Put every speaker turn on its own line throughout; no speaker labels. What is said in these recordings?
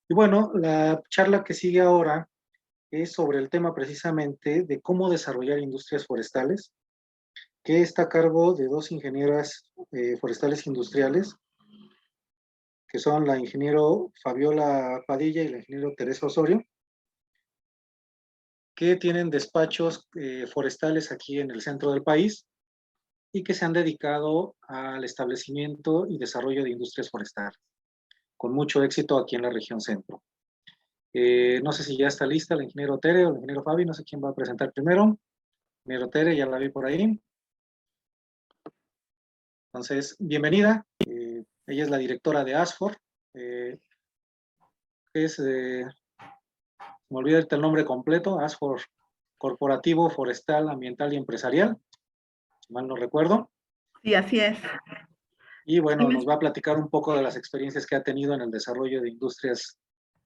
Y bueno, la charla que sigue ahora es sobre el tema precisamente de cómo desarrollar industrias forestales, que está a cargo de dos ingenieras forestales industriales, que son la ingeniero Fabiola Padilla y la ingeniero Teresa Osorio, que tienen despachos forestales aquí en el centro del país y que se han dedicado al establecimiento y desarrollo de industrias forestales, con mucho éxito aquí en la región centro. No sé si ya está lista el ingeniero Tere o el ingeniero Fabi, no sé quién va a presentar primero. Ingeniero Tere, ya la vi por ahí. Entonces, bienvenida. Ella es la directora de ASFOR, que es, me olvidé el nombre completo, ASFOR Corporativo, Forestal, Ambiental y Empresarial, si mal no recuerdo.
Sí, así es.
Y bueno, nos va a platicar un poco de las experiencias que ha tenido en el desarrollo de industrias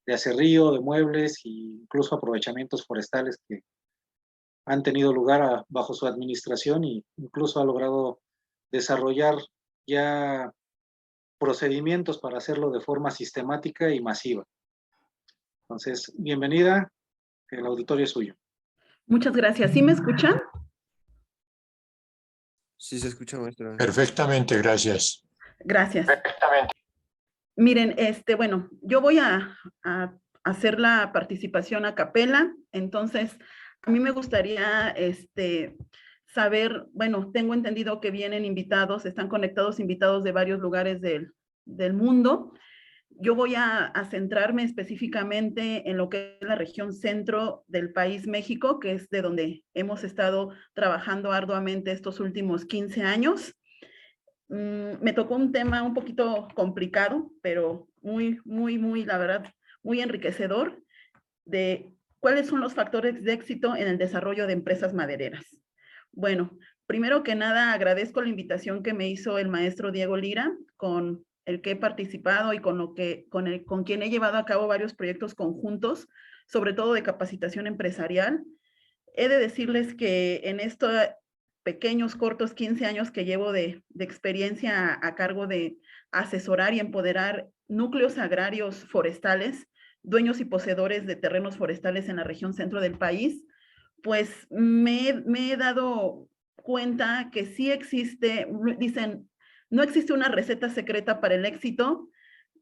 de aserrío, de muebles e incluso aprovechamientos forestales que han tenido lugar bajo su administración e incluso ha logrado desarrollar ya procedimientos para hacerlo de forma sistemática y masiva. Entonces, bienvenida, el auditorio es suyo.
Muchas gracias. ¿Sí me escuchan?
Sí, se escucha, maestra.
Perfectamente, gracias.
Gracias.
Perfectamente.
Miren, bueno, yo voy a hacer la participación a capela, entonces a mí me gustaría saber, bueno, tengo entendido que vienen invitados, están conectados invitados de varios lugares del mundo. Yo voy a centrarme específicamente en lo que es la región centro del país México, que es de donde hemos estado trabajando arduamente estos últimos 15 años. Me tocó un tema un poquito complicado, pero muy, la verdad, muy enriquecedor de cuáles son los factores de éxito en el desarrollo de empresas madereras. Bueno, primero que nada agradezco la invitación que me hizo el maestro Diego Lira, con el que he participado y con quien he llevado a cabo varios proyectos conjuntos, sobre todo de capacitación empresarial. He de decirles que en estos pequeños, cortos 15 años que llevo de experiencia a cargo de asesorar y empoderar núcleos agrarios forestales, dueños y poseedores de terrenos forestales en la región centro del país, pues me he dado cuenta que sí existe, dicen, no existe una receta secreta para el éxito,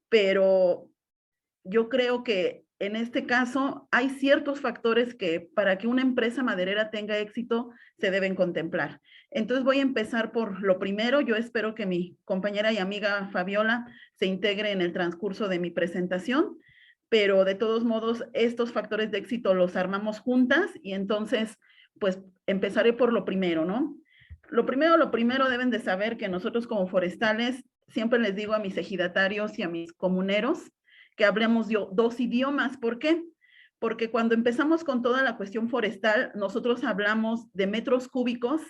pero yo creo que en este caso hay ciertos factores que para que una empresa maderera tenga éxito se deben contemplar. Entonces voy a empezar por lo primero. Yo espero que mi compañera y amiga Fabiola se integre en el transcurso de mi presentación, pero de todos modos estos factores de éxito los armamos juntas y entonces pues empezaré por lo primero, ¿no? Lo primero deben de saber que nosotros como forestales siempre les digo a mis ejidatarios y a mis comuneros que hablemos dos idiomas. ¿Por qué? Porque cuando empezamos con toda la cuestión forestal, nosotros hablamos de metros cúbicos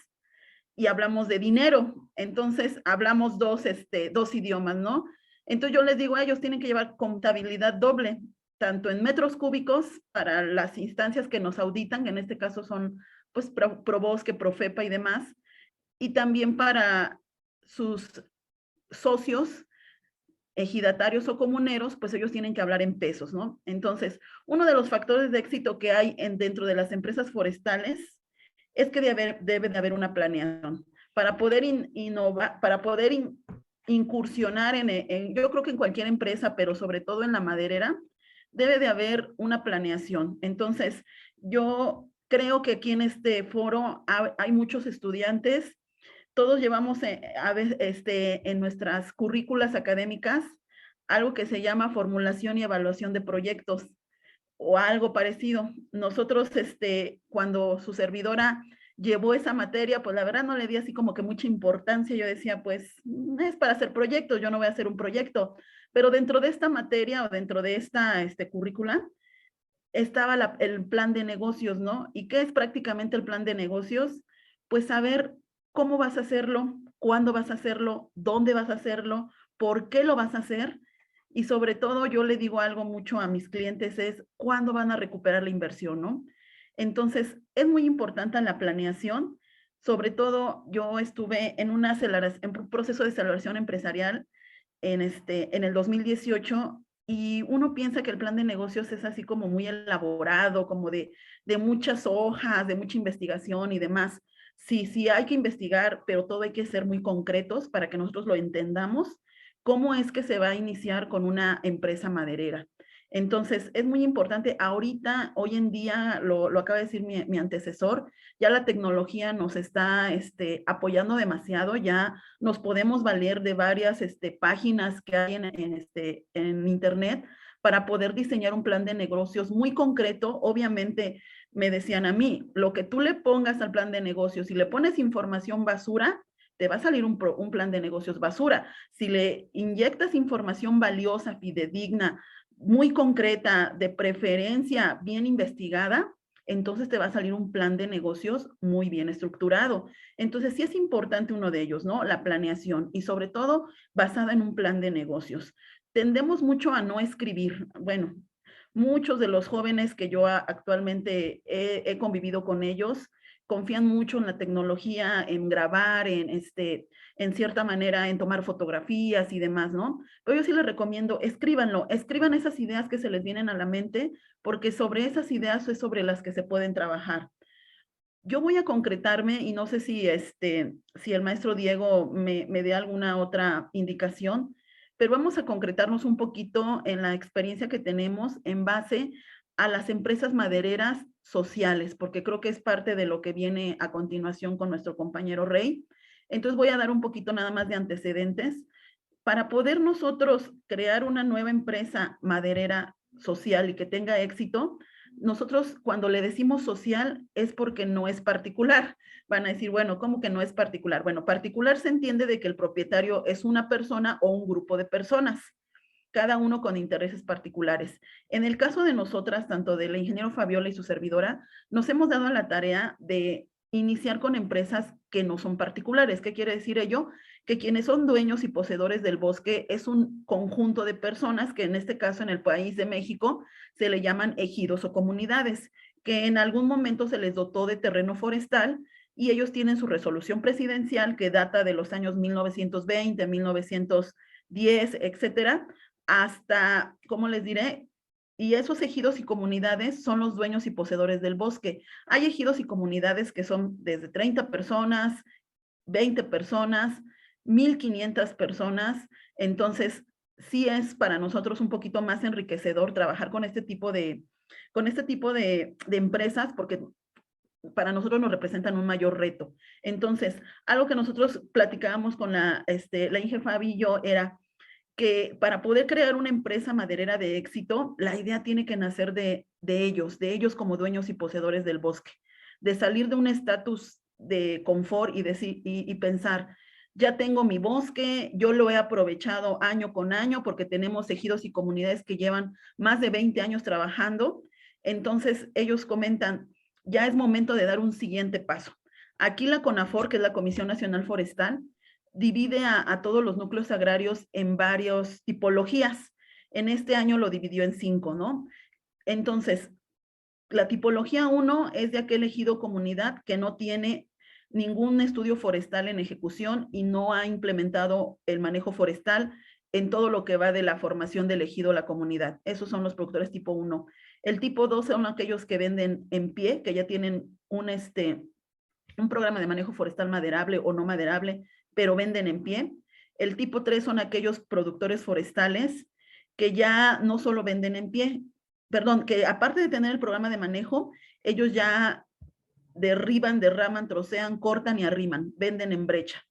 y hablamos de dinero. Entonces, hablamos dos idiomas, ¿no? Entonces, yo les digo a ellos, tienen que llevar contabilidad doble, tanto en metros cúbicos para las instancias que nos auditan, que en este caso son, pues, Probosque, Profepa y demás, y también para sus socios, ejidatarios o comuneros, pues ellos tienen que hablar en pesos, ¿no? Entonces, uno de los factores de éxito que hay dentro de las empresas forestales es que debe de haber una planeación para poder innovar, para poder incursionar yo creo que en cualquier empresa, pero sobre todo en la maderera, debe de haber una planeación. Entonces, yo creo que aquí en este foro hay muchos estudiantes. Todos llevamos en nuestras currículas académicas algo que se llama formulación y evaluación de proyectos o algo parecido. Nosotros, cuando su servidora llevó esa materia, pues la verdad no le di así como que mucha importancia. Yo decía, pues es para hacer proyectos, yo no voy a hacer un proyecto. Pero dentro de esta materia o dentro de esta currícula estaba el plan de negocios, ¿no? ¿Y qué es prácticamente el plan de negocios? Pues saber cómo vas a hacerlo, cuándo vas a hacerlo, dónde vas a hacerlo, por qué lo vas a hacer. Y sobre todo, yo le digo algo mucho a mis clientes, es cuándo van a recuperar la inversión, ¿no? Entonces, es muy importante la planeación. Sobre todo, yo estuve en en un proceso de aceleración empresarial en el 2018 y uno piensa que el plan de negocios es así como muy elaborado, como de muchas hojas, de mucha investigación y demás. Sí, sí hay que investigar, pero todo hay que ser muy concretos para que nosotros lo entendamos, cómo es que se va a iniciar con una empresa maderera. Entonces, es muy importante, ahorita, hoy en día, lo acaba de decir mi antecesor, ya la tecnología nos está apoyando demasiado, ya nos podemos valer de varias páginas que hay en internet para poder diseñar un plan de negocios muy concreto. Obviamente, me decían a mí, lo que tú le pongas al plan de negocios, si le pones información basura, te va a salir un plan de negocios basura. Si le inyectas información valiosa, fidedigna, muy concreta, de preferencia bien investigada, entonces te va a salir un plan de negocios muy bien estructurado. Entonces sí es importante uno de ellos, ¿no? La planeación y sobre todo basada en un plan de negocios. Tendemos mucho a no escribir. Bueno, muchos de los jóvenes que yo actualmente he convivido con ellos confían mucho en la tecnología, en grabar, en cierta manera, en tomar fotografías y demás, ¿no? Pero yo sí les recomiendo, escríbanlo, escriban esas ideas que se les vienen a la mente, porque sobre esas ideas es sobre las que se pueden trabajar. Yo voy a concretarme y no sé si el maestro Diego me dé alguna otra indicación, pero vamos a concretarnos un poquito en la experiencia que tenemos en base a las empresas madereras sociales, porque creo que es parte de lo que viene a continuación con nuestro compañero Rey. Entonces voy a dar un poquito nada más de antecedentes. Para poder nosotros crear una nueva empresa maderera social y que tenga éxito, nosotros cuando le decimos social es porque no es particular. Van a decir, bueno, ¿cómo que no es particular? Bueno, particular se entiende de que el propietario es una persona o un grupo de personas, cada uno con intereses particulares. En el caso de nosotras, tanto del ingeniero Fabiola y su servidora, nos hemos dado a la tarea de iniciar con empresas que no son particulares. ¿Qué quiere decir ello? Que quienes son dueños y poseedores del bosque es un conjunto de personas que en este caso en el país de México se le llaman ejidos o comunidades, que en algún momento se les dotó de terreno forestal y ellos tienen su resolución presidencial que data de los años 1920, 1910, etcétera, hasta, ¿cómo les diré? Y esos ejidos y comunidades son los dueños y poseedores del bosque. Hay ejidos y comunidades que son desde 30 personas, 20 personas, 1,500 personas. Entonces, sí es para nosotros un poquito más enriquecedor trabajar con este tipo de empresas porque para nosotros nos representan un mayor reto. Entonces, algo que nosotros platicábamos con la Inge Fabi y yo era que para poder crear una empresa maderera de éxito, la idea tiene que nacer de ellos como dueños y poseedores del bosque, de salir de un estatus de confort y, y pensar, ya tengo mi bosque, yo lo he aprovechado año con año porque tenemos ejidos y comunidades que llevan más de 20 años trabajando. Entonces ellos comentan, ya es momento de dar un siguiente paso. Aquí la CONAFOR, que es la Comisión Nacional Forestal, divide a todos los núcleos agrarios en varias tipologías. En este año lo dividió en 5, ¿no? Entonces, la tipología 1 es de aquel ejido comunidad que no tiene ningún estudio forestal en ejecución y no ha implementado el manejo forestal en todo lo que va de la formación del ejido a la comunidad. Esos son los productores tipo 1. El tipo 2 son aquellos que venden en pie, que ya tienen un programa de manejo forestal maderable o no maderable, pero venden en pie. El tipo 3 son aquellos productores forestales que ya no solo venden en pie, perdón, que aparte de tener el programa de manejo, ellos ya derriban, derraman, trocean, cortan y arriman, venden en brecha.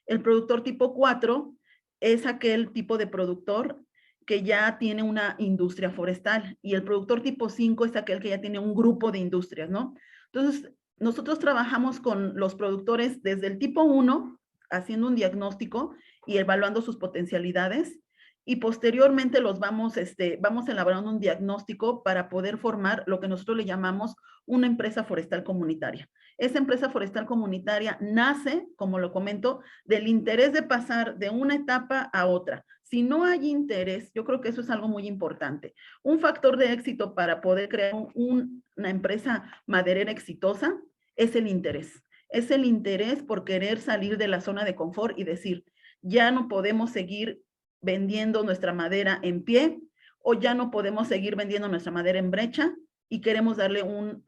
El productor tipo 4 es aquel tipo de productor que ya tiene una industria forestal y el productor tipo 5 es aquel que ya tiene un grupo de industrias, ¿no? Entonces, nosotros trabajamos con los productores desde el tipo 1, haciendo un diagnóstico y evaluando sus potencialidades, y posteriormente vamos elaborando un diagnóstico para poder formar lo que nosotros le llamamos una empresa forestal comunitaria. Esa empresa forestal comunitaria nace, como lo comento, del interés de pasar de una etapa a otra. Si no hay interés, yo creo que eso es algo muy importante. Un factor de éxito para poder crear una empresa maderera exitosa es el interés. Es el interés por querer salir de la zona de confort y decir, ya no podemos seguir vendiendo nuestra madera en pie o ya no podemos seguir vendiendo nuestra madera en brecha y queremos darle un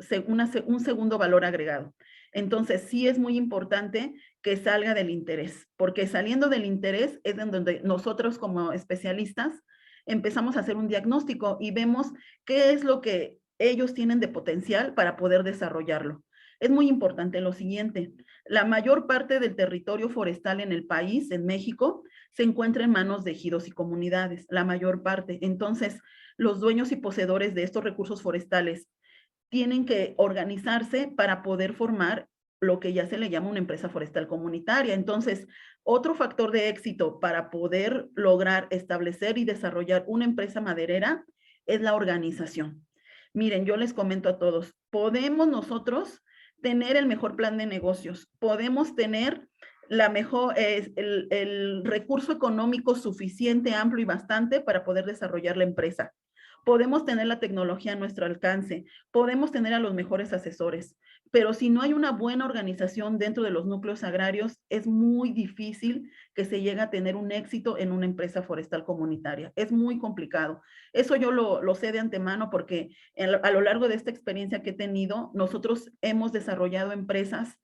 segundo valor agregado. Entonces, sí es muy importante que salga del interés, porque saliendo del interés es en donde nosotros como especialistas empezamos a hacer un diagnóstico y vemos qué es lo que ellos tienen de potencial para poder desarrollarlo. Es muy importante lo siguiente, la mayor parte del territorio forestal en el país, en México, se encuentra en manos de ejidos y comunidades, la mayor parte. Entonces, los dueños y poseedores de estos recursos forestales tienen que organizarse para poder formar lo que ya se le llama una empresa forestal comunitaria. Entonces, otro factor de éxito para poder lograr establecer y desarrollar una empresa maderera es la organización. Miren, yo les comento a todos, podemos nosotros tener el mejor plan de negocios, podemos tener la mejor, el recurso económico suficiente, amplio y bastante para poder desarrollar la empresa. Podemos tener la tecnología a nuestro alcance, podemos tener a los mejores asesores, pero si no hay una buena organización dentro de los núcleos agrarios, es muy difícil que se llegue a tener un éxito en una empresa forestal comunitaria. Es muy complicado. Eso yo lo sé de antemano porque a lo largo de esta experiencia que he tenido, nosotros hemos desarrollado empresas,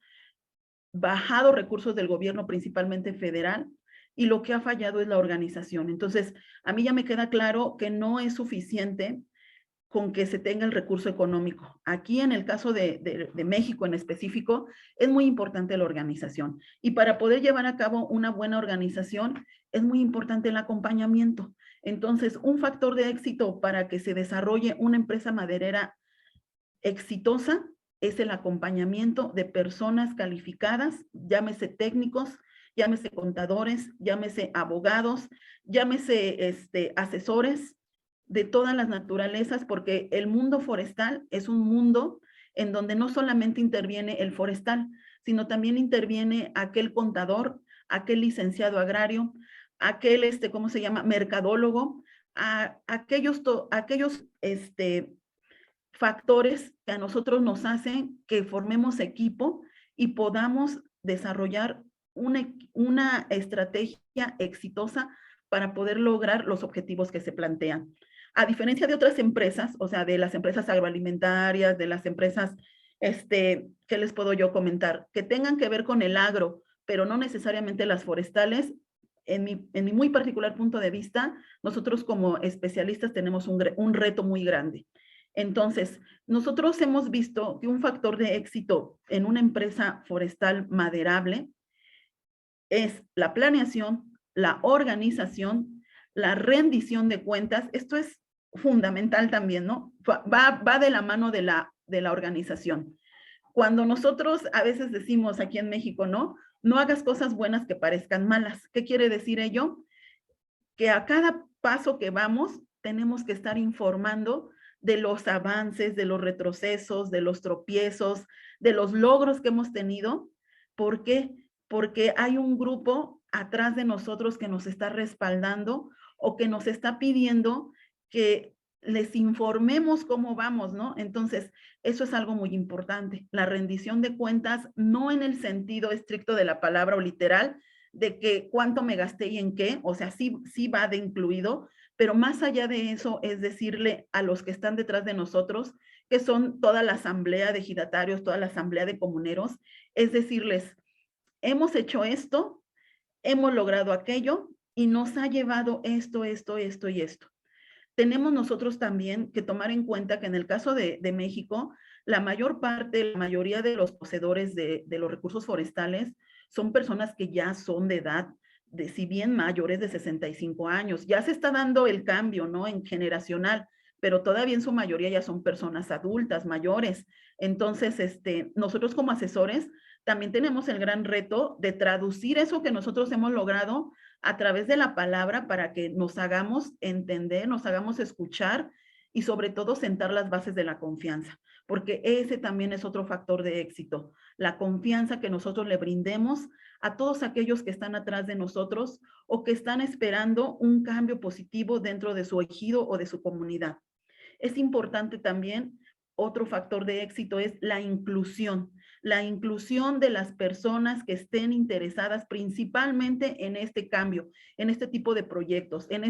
bajado recursos del gobierno, principalmente federal, y lo que ha fallado es la organización. Entonces, a mí ya me queda claro que no es suficiente con que se tenga el recurso económico. Aquí en el caso de México en específico, es muy importante la organización. Y para poder llevar a cabo una buena organización, es muy importante el acompañamiento. Entonces, un factor de éxito para que se desarrolle una empresa maderera exitosa es el acompañamiento de personas calificadas, llámese técnicos, llámese contadores, llámese abogados, llámese asesores de todas las naturalezas, porque el mundo forestal es un mundo en donde no solamente interviene el forestal, sino también interviene aquel contador, aquel licenciado agrario, aquel, ¿cómo se llama? Mercadólogo, aquellos factores que a nosotros nos hacen que formemos equipo y podamos desarrollar una estrategia exitosa para poder lograr los objetivos que se plantean. A diferencia de otras empresas, o sea, de las empresas agroalimentarias, de las empresas, ¿qué les puedo yo comentar? Que tengan que ver con el agro, pero no necesariamente las forestales. En mi muy particular punto de vista, nosotros como especialistas tenemos un reto muy grande. Entonces, nosotros hemos visto que un factor de éxito en una empresa forestal maderable es la planeación, la organización, la rendición de cuentas. Esto es fundamental también, ¿no? Va de la mano de la organización. Cuando nosotros a veces decimos aquí en México, ¿no? No hagas cosas buenas que parezcan malas. ¿Qué quiere decir ello? Que a cada paso que vamos tenemos que estar informando de los avances, de los retrocesos, de los tropiezos, de los logros que hemos tenido. ¿Por qué? Porque hay un grupo atrás de nosotros que nos está respaldando o que nos está pidiendo que les informemos cómo vamos, ¿no? Entonces, eso es algo muy importante. La rendición de cuentas, no en el sentido estricto de la palabra o literal, de que cuánto me gasté y en qué, o sea, sí va de incluido, pero más allá de eso es decirle a los que están detrás de nosotros, que son toda la asamblea de ejidatarios, toda la asamblea de comuneros, es decirles, hemos hecho esto, hemos logrado aquello y nos ha llevado esto y esto. Tenemos nosotros también que tomar en cuenta que en el caso de México, la mayoría de los poseedores de los recursos forestales son personas que ya son de edad, si bien mayores de 65 años. Ya se está dando el cambio, ¿no? En generacional, pero todavía en su mayoría ya son personas adultas, mayores. Entonces, nosotros como asesores también tenemos el gran reto de traducir eso que nosotros hemos logrado a través de la palabra para que nos hagamos entender, nos hagamos escuchar y sobre todo sentar las bases de la confianza, porque ese también es otro factor de éxito, la confianza que nosotros le brindemos a todos aquellos que están atrás de nosotros o que están esperando un cambio positivo dentro de su ejido o de su comunidad. Es importante también, otro factor de éxito es la inclusión de las personas que estén interesadas principalmente en este cambio, en este tipo de proyectos, en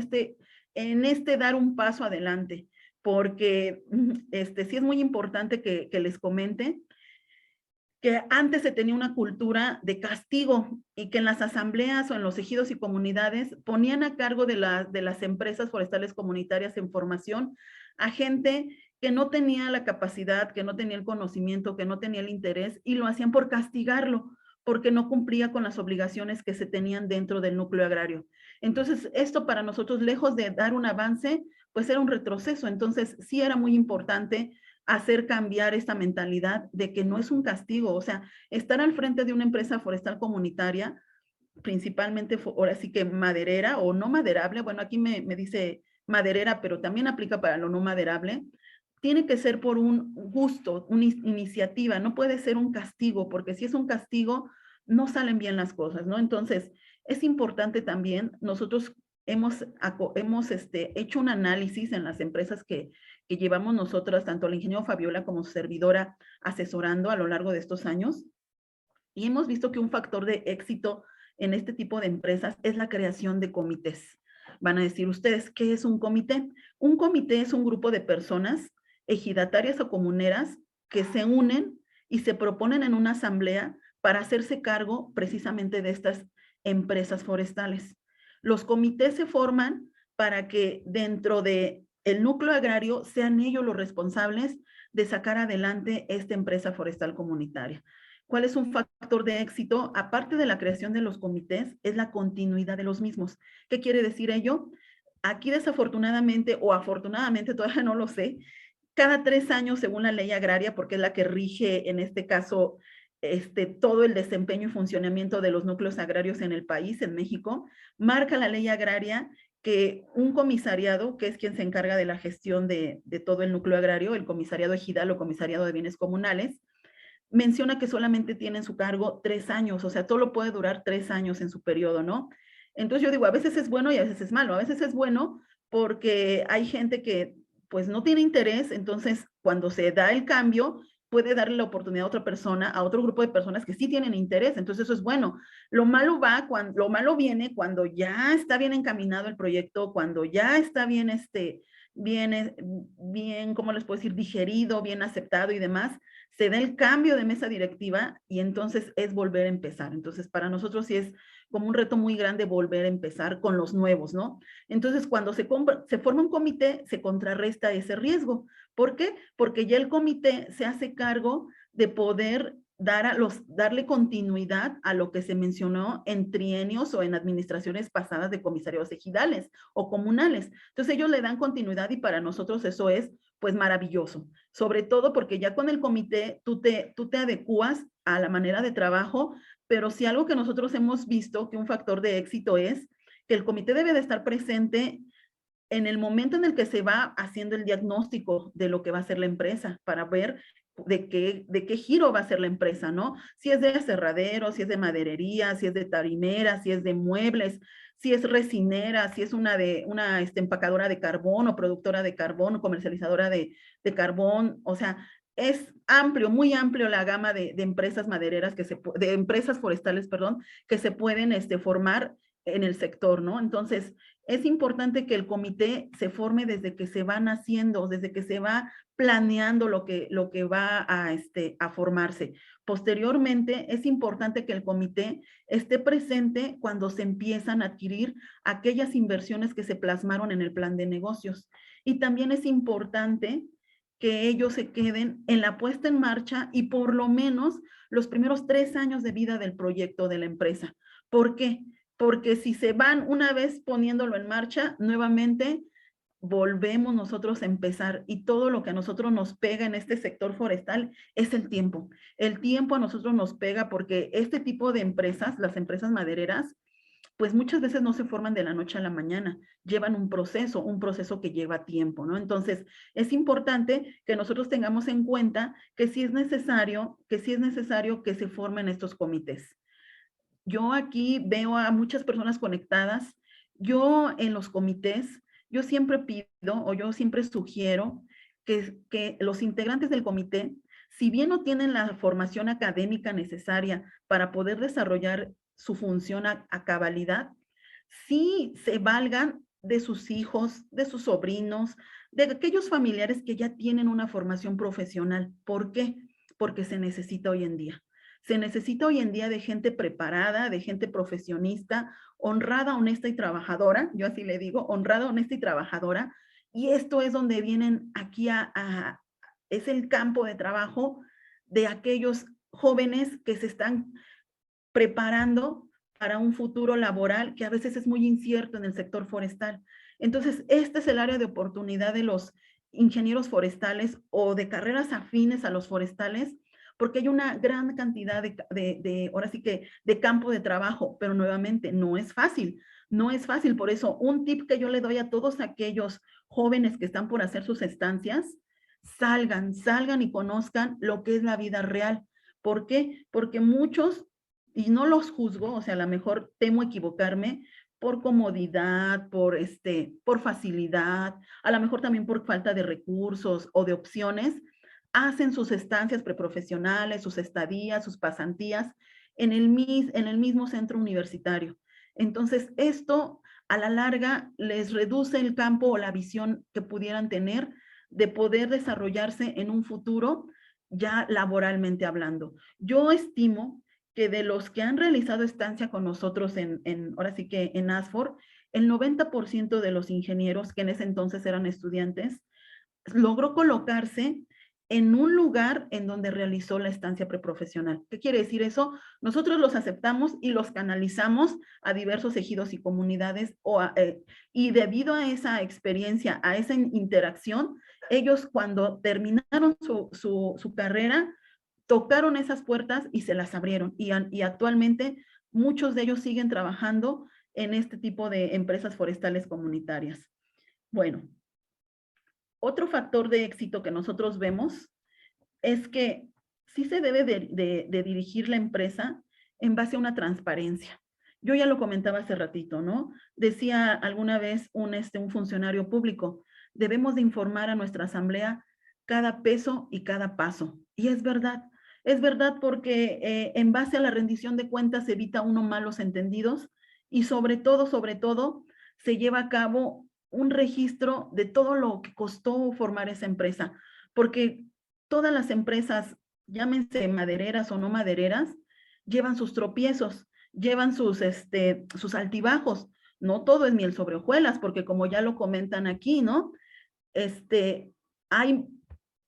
en dar un paso adelante, porque sí es muy importante que les comente que antes se tenía una cultura de castigo y que en las asambleas o en los ejidos y comunidades ponían a cargo de las empresas forestales comunitarias en formación a gente que no tenía la capacidad, que no tenía el conocimiento, que no tenía el interés, y lo hacían por castigarlo, porque no cumplía con las obligaciones que se tenían dentro del núcleo agrario. Entonces, esto para nosotros, lejos de dar un avance, pues era un retroceso. Entonces, sí era muy importante hacer cambiar esta mentalidad de que no es un castigo. O sea, estar al frente de una empresa forestal comunitaria, principalmente ahora sí que maderera o no maderable, bueno, aquí me dice maderera, pero también aplica para lo no maderable, tiene que ser por un gusto, una iniciativa, no puede ser un castigo, porque si es un castigo, no salen bien las cosas, ¿no? Entonces, es importante también, nosotros hemos hecho un análisis en las empresas que llevamos nosotras, tanto la ingeniero Fabiola como su servidora, asesorando a lo largo de estos años, y hemos visto que un factor de éxito en este tipo de empresas es la creación de comités. Van a decir ustedes, ¿qué es un comité? Un comité es un grupo de personas ejidatarias o comuneras que se unen y se proponen en una asamblea para hacerse cargo precisamente de estas empresas forestales. Los comités se forman para que dentro de el núcleo agrario sean ellos los responsables de sacar adelante esta empresa forestal comunitaria. ¿Cuál es un factor de éxito? Aparte de la creación de los comités, es la continuidad de los mismos. ¿Qué quiere decir ello? Aquí desafortunadamente o afortunadamente, todavía no lo sé, cada 3 años, según la ley agraria, porque es la que rige en este caso todo el desempeño y funcionamiento de los núcleos agrarios en el país, en México, marca la ley agraria que un comisariado, que es quien se encarga de la gestión de todo el núcleo agrario, el comisariado ejidal o comisariado de bienes comunales, menciona que solamente tiene en su cargo 3 años, o sea, todo puede durar 3 años en su periodo, ¿no? Entonces yo digo, a veces es bueno y a veces es malo. A veces es bueno porque hay gente que pues no tiene interés, entonces cuando se da el cambio, puede darle la oportunidad a otra persona, a otro grupo de personas que sí tienen interés, entonces eso es bueno. Lo malo viene cuando ya está bien encaminado el proyecto, cuando ya está bien, bien, ¿cómo les puedo decir? Digerido, bien aceptado y demás, se da el cambio de mesa directiva y entonces es volver a empezar. Entonces, para nosotros sí es como un reto muy grande volver a empezar con los nuevos, ¿no? Entonces, cuando se forma un comité, se contrarresta ese riesgo. ¿Por qué? Porque ya el comité se hace cargo de poder darle continuidad a lo que se mencionó en trienios o en administraciones pasadas de comisarios ejidales o comunales. Entonces ellos le dan continuidad y para nosotros eso es pues maravilloso, sobre todo porque ya con el comité tú te adecuas a la manera de trabajo, pero si algo que nosotros hemos visto que un factor de éxito es que el comité debe de estar presente en el momento en el que se va haciendo el diagnóstico de lo que va a ser la empresa, para ver de qué giro va a ser la empresa, ¿no? Si es de aserradero, si es de maderería, si es de tarimera, si es de muebles, si es resinera, si es una empacadora de carbón o productora de carbón o comercializadora de carbón, o sea, es amplio, muy amplio la gama de empresas madereras, de empresas forestales, perdón, que se pueden formar en el sector, ¿no? Entonces, es importante que el comité se forme desde que se van haciendo, desde que se va planeando lo que va a formarse. Posteriormente, es importante que el comité esté presente cuando se empiezan a adquirir aquellas inversiones que se plasmaron en el plan de negocios. Y también es importante que ellos se queden en la puesta en marcha y por lo menos los primeros 3 años de vida del proyecto de la empresa. ¿Por qué? Porque si se van una vez poniéndolo en marcha, nuevamente volvemos nosotros a empezar y todo lo que a nosotros nos pega en este sector forestal es el tiempo. El tiempo a nosotros nos pega porque este tipo de empresas, las empresas madereras, pues muchas veces no se forman de la noche a la mañana, llevan un proceso que lleva tiempo, ¿no? Entonces, es importante que nosotros tengamos en cuenta que sí es necesario que se formen estos comités. Yo aquí veo a muchas personas conectadas. Yo en los comités, yo siempre pido o yo siempre sugiero que los integrantes del comité, si bien no tienen la formación académica necesaria para poder desarrollar su función a cabalidad, sí se valgan de sus hijos, de sus sobrinos, de aquellos familiares que ya tienen una formación profesional. ¿Por qué? Porque se necesita hoy en día. Se necesita hoy en día de gente preparada, de gente profesionista, honrada, honesta y trabajadora. Yo así le digo, honrada, honesta y trabajadora. Y esto es donde vienen aquí es el campo de trabajo de aquellos jóvenes que se están preparando para un futuro laboral que a veces es muy incierto en el sector forestal. Entonces, este es el área de oportunidad de los ingenieros forestales o de carreras afines a los forestales, porque hay una gran cantidad ahora sí que, de campo de trabajo, pero nuevamente no es fácil. No es fácil, por eso un tip que yo le doy a todos aquellos jóvenes que están por hacer sus estancias, salgan y conozcan lo que es la vida real. ¿Por qué? Porque muchos, y no los juzgo, o sea, a lo mejor temo equivocarme, por comodidad, por facilidad, a lo mejor también por falta de recursos o de opciones, hacen sus estancias preprofesionales, sus estadías, sus pasantías en el mismo centro universitario. Entonces, esto a la larga les reduce el campo o la visión que pudieran tener de poder desarrollarse en un futuro ya laboralmente hablando. Yo estimo que de los que han realizado estancia con nosotros ahora sí que en ASFOR, el 90% de los ingenieros que en ese entonces eran estudiantes logró colocarse en un lugar en donde realizó la estancia preprofesional. ¿Qué quiere decir eso? Nosotros los aceptamos y los canalizamos a diversos ejidos y comunidades y debido a esa experiencia, a esa interacción, ellos cuando terminaron su carrera, tocaron esas puertas y se las abrieron. Y actualmente muchos de ellos siguen trabajando en este tipo de empresas forestales comunitarias. Bueno, otro factor de éxito que nosotros vemos es que sí se debe de dirigir la empresa en base a una transparencia. Yo ya lo comentaba hace ratito, ¿no? Decía alguna vez un funcionario público, debemos de informar a nuestra asamblea cada peso y cada paso. Y es verdad porque en base a la rendición de cuentas se evita uno malos entendidos y sobre todo, se lleva a cabo un registro de todo lo que costó formar esa empresa, porque todas las empresas, llámense madereras o no madereras, llevan sus tropiezos, llevan sus altibajos. No todo es miel sobre hojuelas, porque como ya lo comentan aquí, ¿no? Hay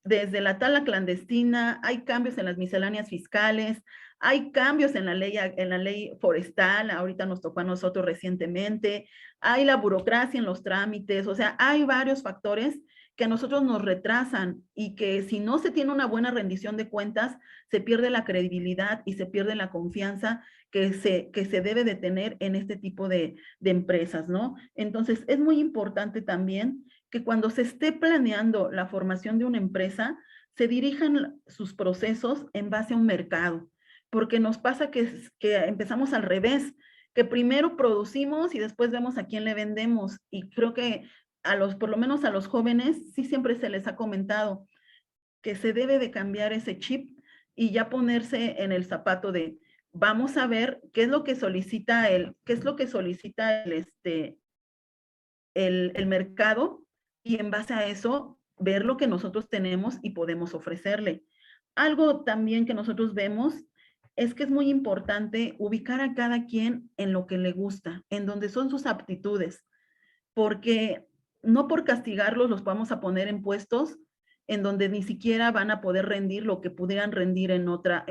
desde la tala clandestina, hay cambios en las misceláneas fiscales, hay cambios en la ley forestal, ahorita nos tocó a nosotros recientemente, hay la burocracia en los trámites, o sea, hay varios factores que a nosotros nos retrasan y que si no se tiene una buena rendición de cuentas, se pierde la credibilidad y se pierde la confianza que se debe de tener en este tipo de empresas, ¿no? Entonces, es muy importante también que cuando se esté planeando la formación de una empresa, se dirijan sus procesos en base a un mercado, porque nos pasa que empezamos al revés, que primero producimos y después vemos a quién le vendemos. Y creo que por lo menos a los jóvenes, sí siempre se les ha comentado que se debe de cambiar ese chip y ya ponerse en el zapato de, vamos a ver qué es lo que solicita el mercado y en base a eso ver lo que nosotros tenemos y podemos ofrecerle. Algo también que nosotros vemos es que es muy importante ubicar a cada quien en lo que le gusta, en donde son sus aptitudes, porque no por castigarlos los vamos a poner en puestos en donde ni siquiera van a poder rendir lo que pudieran rendir en otra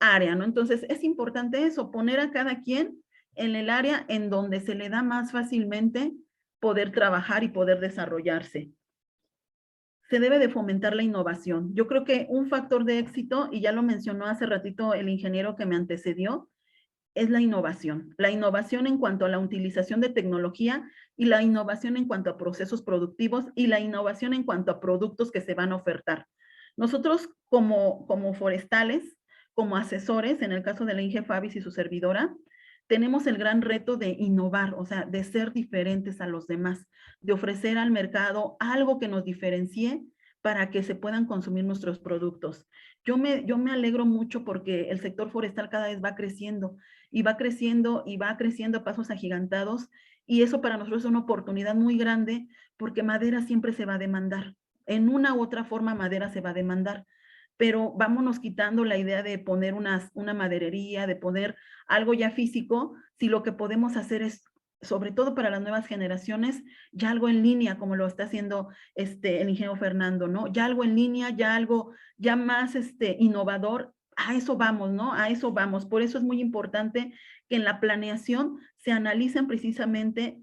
área, ¿no? Entonces, es importante eso, poner a cada quien en el área en donde se le da más fácilmente poder trabajar y poder desarrollarse. Se debe de fomentar la innovación. Yo creo que un factor de éxito, y ya lo mencionó hace ratito el ingeniero que me antecedió, es la innovación. La innovación en cuanto a la utilización de tecnología y la innovación en cuanto a procesos productivos y la innovación en cuanto a productos que se van a ofertar. Nosotros como forestales, como asesores, en el caso de la INGEFABIS y su servidora, tenemos el gran reto de innovar, o sea, de ser diferentes a los demás, de ofrecer al mercado algo que nos diferencie para que se puedan consumir nuestros productos. Yo me alegro mucho porque el sector forestal cada vez va creciendo y va creciendo y va creciendo a pasos agigantados Y eso para nosotros es una oportunidad muy grande porque madera siempre se va a demandar. En una u otra forma madera se va a demandar. Pero vámonos quitando la idea de poner una maderería, de poner algo ya físico, si lo que podemos hacer es, sobre todo para las nuevas generaciones, ya algo en línea, como lo está haciendo el ingeniero Fernando, ¿no? Ya algo en línea, ya algo ya más innovador. A eso vamos, ¿no? A eso vamos. Por eso es muy importante que en la planeación se analicen precisamente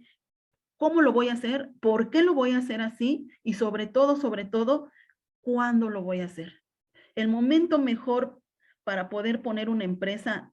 cómo lo voy a hacer, por qué lo voy a hacer así y sobre todo, cuándo lo voy a hacer. El momento mejor para poder poner una empresa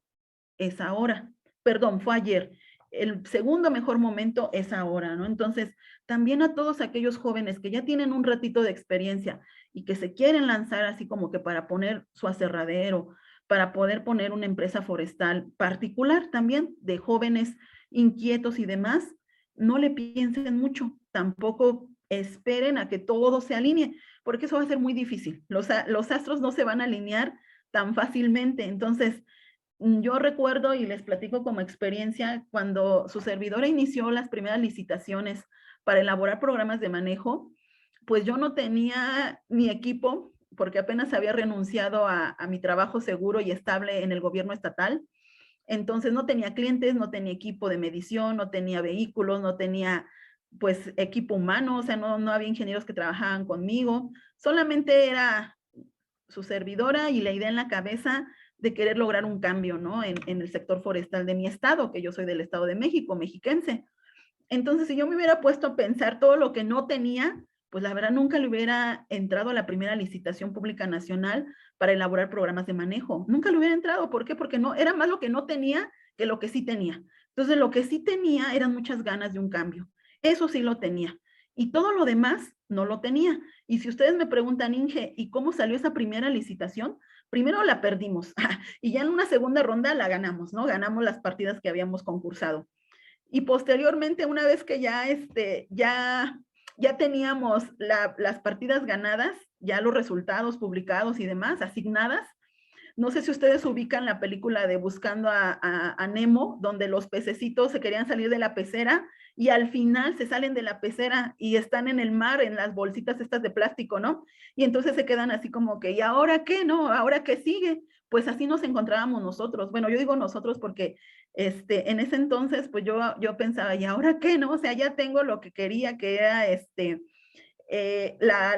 es ahora. Perdón, fue ayer. El segundo mejor momento es ahora, ¿no? Entonces, también a todos aquellos jóvenes que ya tienen un ratito de experiencia y que se quieren lanzar así como que para poner su aserradero, para poder poner una empresa forestal particular también de jóvenes inquietos y demás, no le piensen mucho, tampoco esperen a que todo se alinee, porque eso va a ser muy difícil. Los astros no se van a alinear tan fácilmente. Entonces, yo recuerdo y les platico como experiencia cuando su servidora inició las primeras licitaciones para elaborar programas de manejo, pues yo no tenía ni equipo, porque apenas había renunciado a mi trabajo seguro y estable en el gobierno estatal. Entonces no tenía clientes, no tenía equipo de medición, no tenía vehículos, no tenía pues equipo humano, o sea, no había ingenieros que trabajaban conmigo, solamente era su servidora y la idea en la cabeza de querer lograr un cambio, ¿no? En el sector forestal de mi estado, que yo soy del Estado de México, mexiquense. Entonces, si yo me hubiera puesto a pensar todo lo que no tenía, pues la verdad nunca le hubiera entrado a la primera licitación pública nacional para elaborar programas de manejo. Nunca le hubiera entrado. ¿Por qué? Porque no, era más lo que no tenía que lo que sí tenía. Entonces, lo que sí tenía eran muchas ganas de un cambio. Eso sí lo tenía. Y todo lo demás no lo tenía. Y si ustedes me preguntan, Inge, ¿y cómo salió esa primera licitación? Primero la perdimos y ya en una segunda ronda la ganamos, ¿no? Ganamos las partidas que habíamos concursado. Y posteriormente, una vez que ya teníamos las partidas ganadas, ya los resultados publicados y demás, asignadas, no sé si ustedes ubican la película de Buscando a Nemo, donde los pececitos se querían salir de la pecera y al final se salen de la pecera y están en el mar, en las bolsitas estas de plástico, ¿no? Y entonces se quedan así como que, ¿y ahora qué, no? ¿Ahora qué sigue? Pues así nos encontrábamos nosotros. Bueno, yo digo nosotros porque en ese entonces, pues yo pensaba, ¿y ahora qué, no? O sea, ya tengo lo que quería, que era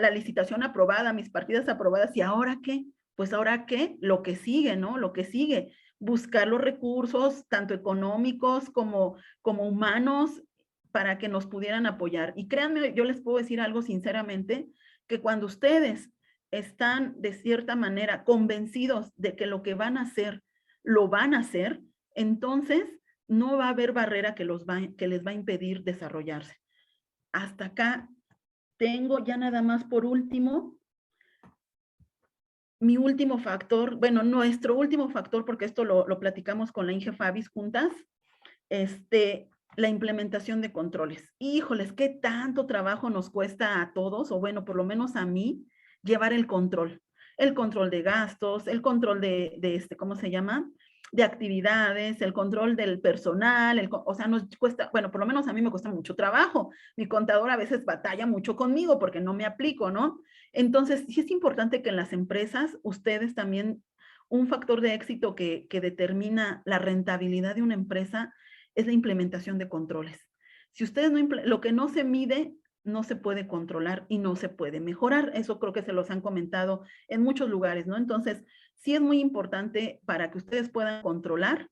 la licitación aprobada, mis partidas aprobadas, ¿y ahora qué? Pues ahora qué, lo que sigue, ¿no? Lo que sigue, buscar los recursos, tanto económicos como humanos, para que nos pudieran apoyar. Y créanme, yo les puedo decir algo sinceramente, que cuando ustedes están de cierta manera convencidos de que lo que van a hacer, lo van a hacer, entonces no va a haber barrera que les va a impedir desarrollarse. Hasta acá tengo ya nada más por último, mi último factor, bueno, nuestro último factor, porque esto lo platicamos con la Inge Fabis juntas, la implementación de controles. Híjoles, qué tanto trabajo nos cuesta a todos, o bueno, por lo menos a mí, llevar el control. El control de gastos, el control de ¿cómo se llama? De actividades, el control del personal, o sea, nos cuesta, bueno, por lo menos a mí me cuesta mucho trabajo. Mi contador a veces batalla mucho conmigo porque no me aplico, ¿no? Entonces, sí es importante que en las empresas ustedes también, un factor de éxito que determina la rentabilidad de una empresa es la implementación de controles. Si ustedes lo que no se mide, no se puede controlar y no se puede mejorar. Eso creo que se los han comentado en muchos lugares, ¿no? Entonces, sí es muy importante para que ustedes puedan controlar,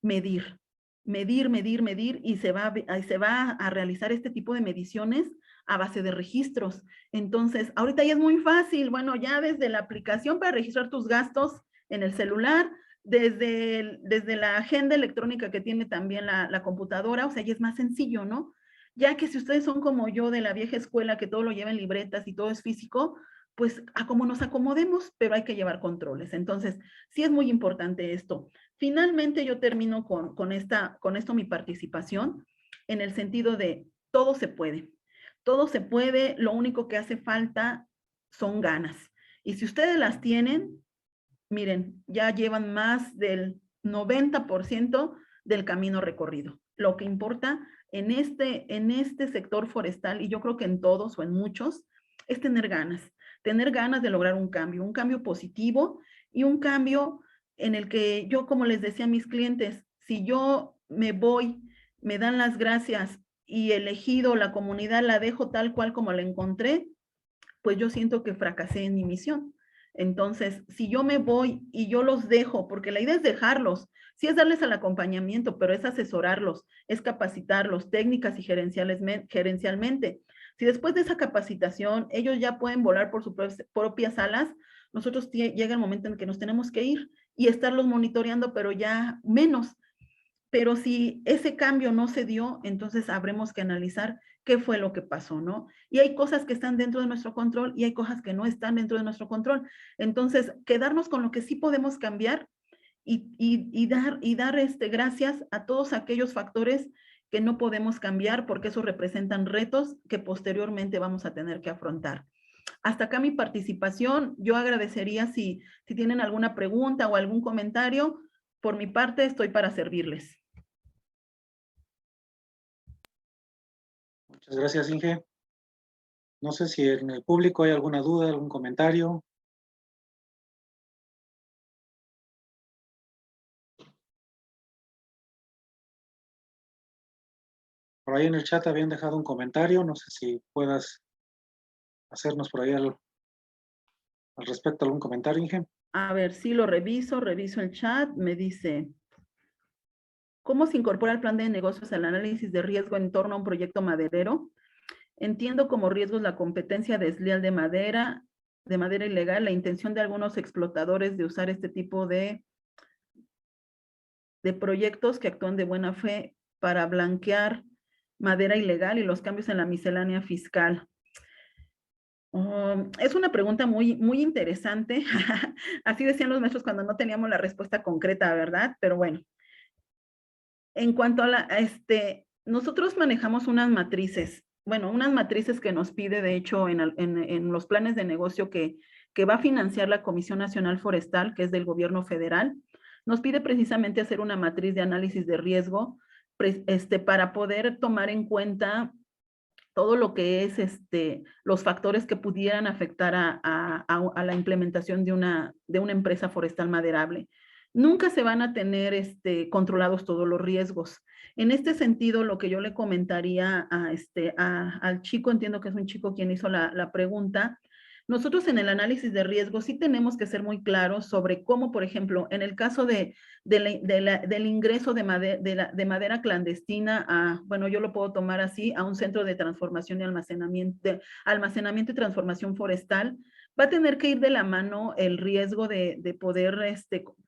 medir y se va a realizar este tipo de mediciones a base de registros. Entonces, ahorita ya es muy fácil, bueno, ya desde la aplicación para registrar tus gastos en el celular, desde la agenda electrónica que tiene también la computadora, o sea, ya es más sencillo, ¿no? Ya que si ustedes son como yo de la vieja escuela, que todo lo lleva en libretas y todo es físico, pues a como nos acomodemos, pero hay que llevar controles. Entonces, sí es muy importante esto. Finalmente yo termino con esto mi participación en el sentido de todo se puede. Todo se puede, lo único que hace falta son ganas. Y si ustedes las tienen, miren, ya llevan más del 90% del camino recorrido. Lo que importa en este sector forestal, y yo creo que en todos o en muchos, es tener ganas de lograr un cambio positivo y un cambio en el que yo, como les decía a mis clientes, si yo me voy, me dan las gracias y elegido la comunidad la dejo tal cual como la encontré, pues yo siento que fracasé en mi misión. Entonces, si yo me voy y yo los dejo, porque la idea es dejarlos, sí es darles el acompañamiento, pero es asesorarlos, es capacitarlos técnicas y gerencialmente. Si después de esa capacitación ellos ya pueden volar por sus propias alas, nosotros llega el momento en que nos tenemos que ir y estarlos monitoreando, pero ya menos. Pero si ese cambio no se dio, entonces habremos que analizar qué fue lo que pasó, ¿no? Y hay cosas que están dentro de nuestro control y hay cosas que no están dentro de nuestro control. Entonces, quedarnos con lo que sí podemos cambiar y dar gracias a todos aquellos factores que no podemos cambiar porque eso representan retos que posteriormente vamos a tener que afrontar. Hasta acá mi participación. Yo agradecería si tienen alguna pregunta o algún comentario. Por mi parte, estoy para servirles.
Muchas gracias, Inge. No sé si en el público hay alguna duda, algún comentario. Por ahí en el chat habían dejado un comentario, no sé si puedas hacernos por ahí al respecto algún comentario, Inge.
A ver, sí lo reviso el chat, me dice, ¿cómo se incorpora el plan de negocios al análisis de riesgo en torno a un proyecto maderero? Entiendo como riesgos la competencia desleal de madera ilegal, la intención de algunos explotadores de usar este tipo de proyectos que actúan de buena fe para blanquear madera ilegal y los cambios en la miscelánea fiscal. Es una pregunta muy, muy interesante. Así decían los maestros cuando no teníamos la respuesta concreta, ¿verdad? Pero bueno, en cuanto a nosotros manejamos unas matrices, bueno, unas matrices que nos pide, de hecho, en los planes de negocio que va a financiar la Comisión Nacional Forestal, que es del gobierno federal, nos pide precisamente hacer una matriz de análisis de riesgo para poder tomar en cuenta todo lo que es los factores que pudieran afectar a la implementación de una empresa forestal maderable. Nunca se van a tener controlados todos los riesgos. En este sentido, lo que yo le comentaría al chico, entiendo que es un chico quien hizo la pregunta, nosotros en el análisis de riesgo sí tenemos que ser muy claros sobre cómo, por ejemplo, en el caso del ingreso de madera clandestina a, bueno, yo lo puedo tomar así, a un centro de transformación y almacenamiento y transformación forestal, va a tener que ir de la mano el riesgo de poder,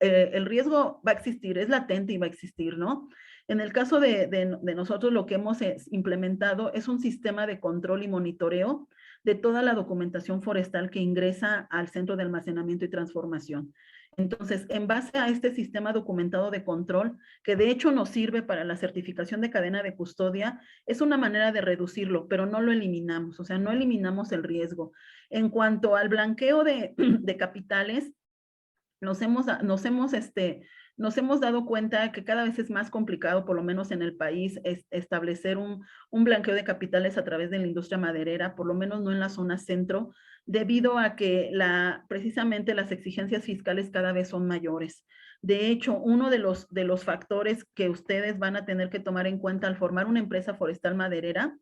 el riesgo va a existir, es latente y va a existir, ¿no? En el caso de nosotros, lo que hemos implementado es un sistema de control y monitoreo de toda la documentación forestal que ingresa al centro de almacenamiento y transformación. Entonces, en base a este sistema documentado de control, que de hecho nos sirve para la certificación de cadena de custodia, es una manera de reducirlo, pero no lo eliminamos, o sea, no eliminamos el riesgo. En cuanto al blanqueo de capitales, nos hemos dado cuenta que cada vez es más complicado, por lo menos en el país, establecer un blanqueo de capitales a través de la industria maderera, por lo menos no en la zona centro, debido a que precisamente las exigencias fiscales cada vez son mayores. De hecho, uno de los factores que ustedes van a tener que tomar en cuenta al formar una empresa forestal maderera,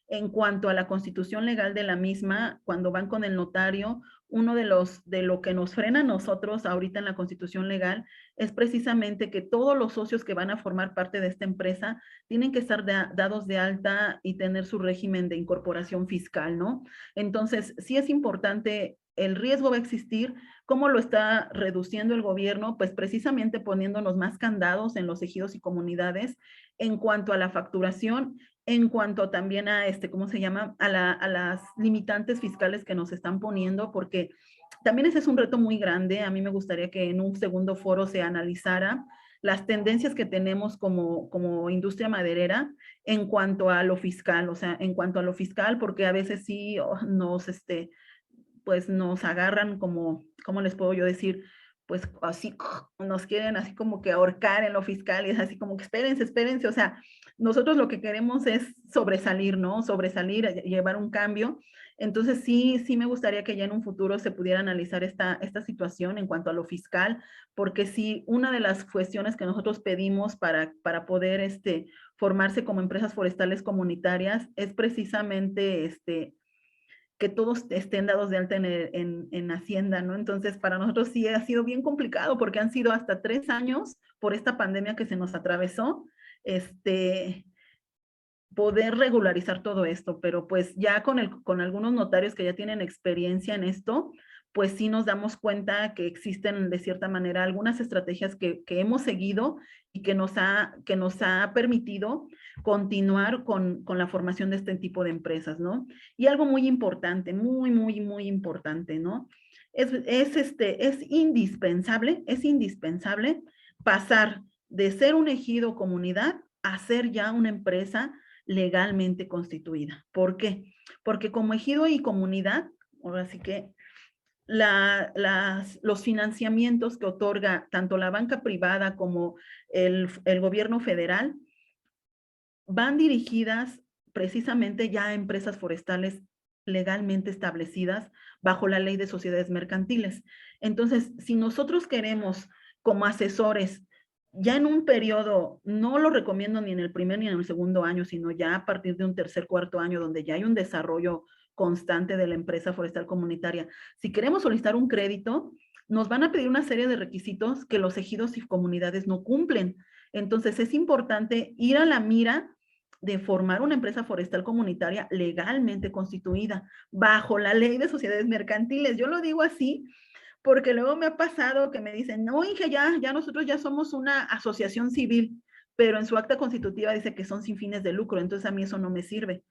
en cuanto a la constitución legal de la misma, cuando van con el notario, uno de lo que nos frena a nosotros ahorita en la constitución legal es precisamente que todos los socios que van a formar parte de esta empresa tienen que estar dados de alta y tener su régimen de incorporación fiscal, ¿no? Entonces, sí es importante, el riesgo va a existir. ¿Cómo lo está reduciendo el gobierno? Pues precisamente poniéndonos más candados en los ejidos y comunidades en cuanto a la facturación, en cuanto también a ¿cómo se llama? A las limitantes fiscales que nos están poniendo, porque también ese es un reto muy grande. A mí me gustaría que en un segundo foro se analizara las tendencias que tenemos como industria maderera en cuanto a lo fiscal, o sea, en cuanto a lo fiscal, porque a veces sí nos, pues nos agarran como, ¿cómo les puedo yo decir? pues así nos quieren así como que ahorcar en lo fiscal y es así como que espérense, espérense, o sea, nosotros lo que queremos es sobresalir, ¿no? Sobresalir, llevar un cambio. Entonces sí me gustaría que ya en un futuro se pudiera analizar esta situación en cuanto a lo fiscal, porque sí, una de las cuestiones que nosotros pedimos para poder formarse como empresas forestales comunitarias es precisamente que todos estén dados de alta en Hacienda, ¿no? Entonces, para nosotros sí ha sido bien complicado porque han sido hasta 3 años por esta pandemia que se nos atravesó, poder regularizar todo esto, pero pues ya con algunos notarios que ya tienen experiencia en esto, pues sí nos damos cuenta que existen de cierta manera algunas estrategias que hemos seguido y que nos ha permitido continuar con la formación de este tipo de empresas, ¿no? Y algo muy importante, muy importante, ¿no? Es indispensable pasar de ser un ejido comunidad a ser ya una empresa legalmente constituida. ¿Por qué? Porque como ejido y comunidad, ahora sí que los financiamientos que otorga tanto la banca privada como el gobierno federal van dirigidas precisamente ya a empresas forestales legalmente establecidas bajo la ley de sociedades mercantiles. Entonces, si nosotros queremos como asesores ya en un periodo, no lo recomiendo ni en el primer ni en el segundo año, sino ya a partir de un tercer, cuarto año, donde ya hay un desarrollo constante de la empresa forestal comunitaria. Si queremos solicitar un crédito, nos van a pedir una serie de requisitos que los ejidos y comunidades no cumplen. Entonces, es importante ir a la mira de formar una empresa forestal comunitaria legalmente constituida bajo la ley de sociedades mercantiles. Yo lo digo así porque luego me ha pasado que me dicen, no, Inge, ya nosotros ya somos una asociación civil, pero en su acta constitutiva dice que son sin fines de lucro, entonces a mí eso no me sirve.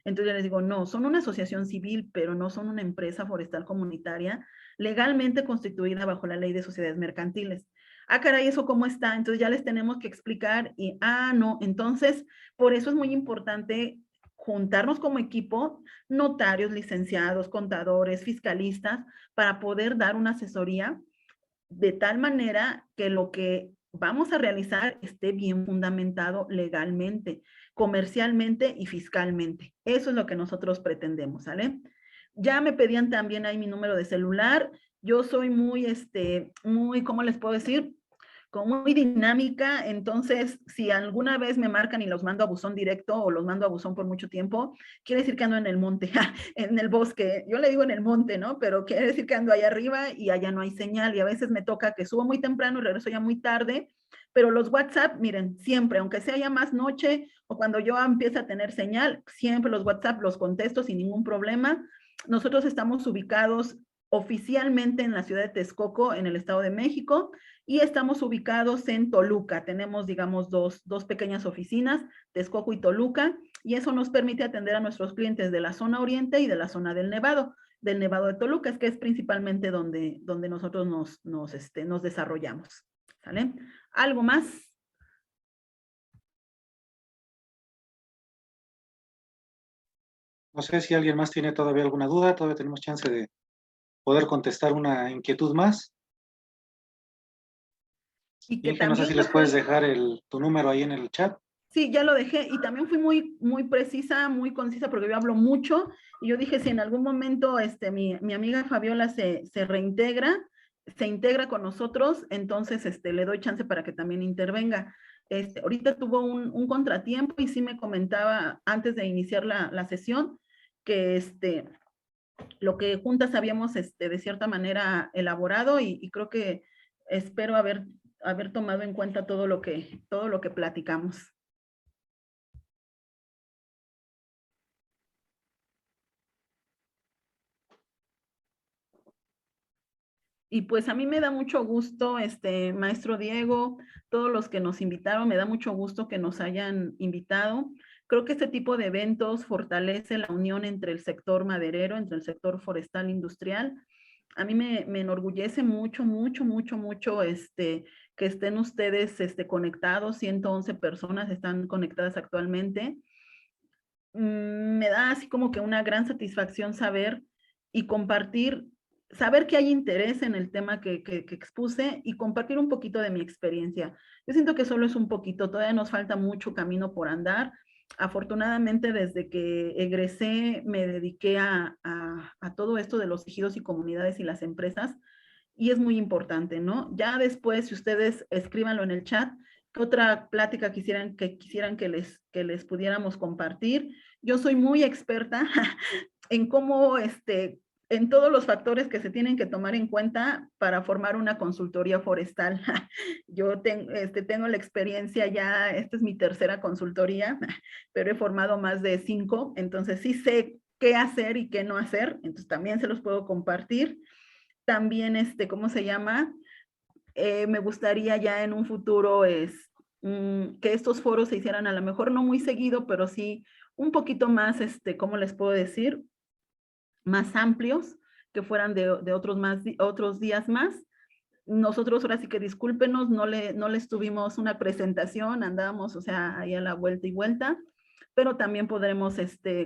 Entonces yo les digo, no, son una asociación civil, pero no son una empresa forestal comunitaria legalmente constituida bajo la ley de sociedades mercantiles. Ah, caray, ¿eso cómo está? Entonces ya les tenemos que explicar y, no, entonces por eso es muy importante juntarnos como equipo, notarios, licenciados, contadores, fiscalistas, para poder dar una asesoría de tal manera que lo que vamos a realizar esté bien fundamentado legalmente, comercialmente y fiscalmente. Eso es lo que nosotros pretendemos, ¿sale? Ya me pedían también ahí mi número de celular. Yo soy muy, ¿cómo les puedo decir? Como muy dinámica, entonces si alguna vez me marcan y los mando a buzón directo o los mando a buzón por mucho tiempo, quiere decir que ando en el monte, en el bosque, yo le digo en el monte, ¿no? Pero quiere decir que ando allá arriba y allá no hay señal y a veces me toca que subo muy temprano y regreso ya muy tarde, pero los WhatsApp, miren, siempre, aunque sea ya más noche o cuando yo empiezo a tener señal, siempre los WhatsApp los contesto sin ningún problema. Nosotros estamos ubicados oficialmente en la ciudad de Texcoco, en el Estado de México, y estamos ubicados en Toluca. Tenemos, digamos, dos pequeñas oficinas, Texcoco y Toluca, y eso nos permite atender a nuestros clientes de la zona oriente y de la zona del Nevado de Toluca, es que es principalmente donde nosotros nos desarrollamos. ¿Sale? ¿Algo más?
No sé si alguien más tiene todavía alguna duda, todavía tenemos chance de poder contestar una inquietud más.
Y que
Inge, no sé si les puedes dejar tu número ahí en el chat.
Sí, ya lo dejé y también fui muy precisa, muy concisa porque yo hablo mucho y yo dije si en algún momento mi amiga Fabiola se reintegra, se integra con nosotros, entonces le doy chance para que también intervenga. Ahorita tuvo un contratiempo y sí me comentaba antes de iniciar la sesión que lo que juntas habíamos de cierta manera elaborado y creo que espero haber tomado en cuenta todo lo que platicamos. Y pues a mí me da mucho gusto, maestro Diego, todos los que nos invitaron, me da mucho gusto que nos hayan invitado. Creo que este tipo de eventos fortalece la unión entre el sector maderero, entre el sector forestal industrial. A mí me enorgullece mucho que estén ustedes conectados, 111 personas están conectadas actualmente. Me da así como que una gran satisfacción saber y compartir saber que hay interés en el tema que expuse y compartir un poquito de mi experiencia. Yo siento que solo es un poquito, todavía nos falta mucho camino por andar. Afortunadamente, desde que egresé, me dediqué a todo esto de los ejidos y comunidades y las empresas, y es muy importante, ¿no? Ya después, si ustedes escríbanlo en el chat, ¿qué otra plática quisieran que les pudiéramos compartir? Yo soy muy experta en cómo, en todos los factores que se tienen que tomar en cuenta para formar una consultoría forestal. Yo tengo la experiencia ya, esta es mi tercera consultoría, pero he formado más de 5, entonces sí sé qué hacer y qué no hacer, entonces también se los puedo compartir. También, ¿cómo se llama? Me gustaría ya en un futuro que estos foros se hicieran a lo mejor no muy seguido, pero sí un poquito más, ¿cómo les puedo decir? Más amplios, que fueran de otros días más. Nosotros ahora sí que discúlpenos, no les tuvimos una presentación, andábamos, o sea, ahí a la vuelta y vuelta, pero también podremos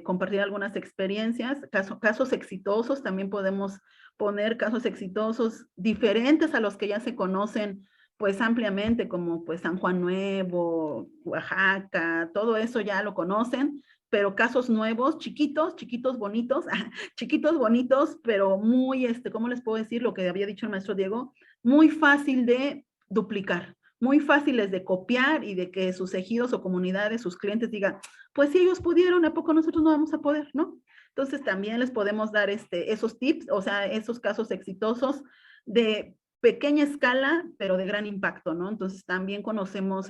compartir algunas experiencias, casos exitosos, también podemos poner casos exitosos diferentes a los que ya se conocen pues ampliamente, como pues San Juan Nuevo, Oaxaca, todo eso ya lo conocen, pero casos nuevos, chiquitos, bonitos, chiquitos, bonitos, pero muy, ¿cómo les puedo decir lo que había dicho el maestro Diego? Muy fácil de duplicar, muy fáciles de copiar y de que sus ejidos o comunidades, sus clientes digan, pues si ellos pudieron, ¿a poco nosotros no vamos a poder, no? Entonces también les podemos dar esos tips, o sea, esos casos exitosos de pequeña escala, pero de gran impacto, ¿no? Entonces también conocemos,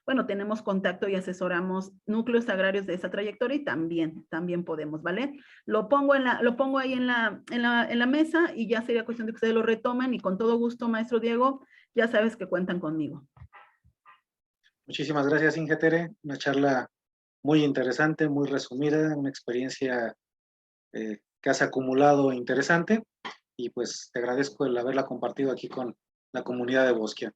bueno, tenemos contacto y asesoramos núcleos agrarios de esa trayectoria y también podemos, ¿vale? Lo pongo ahí en la mesa y ya sería cuestión de que ustedes lo retomen y con todo gusto, maestro Diego, ya sabes que cuentan conmigo.
Muchísimas gracias, Inge Tere. Una charla muy interesante, muy resumida, una experiencia que has acumulado interesante y pues te agradezco el haberla compartido aquí con la comunidad de Bosquia.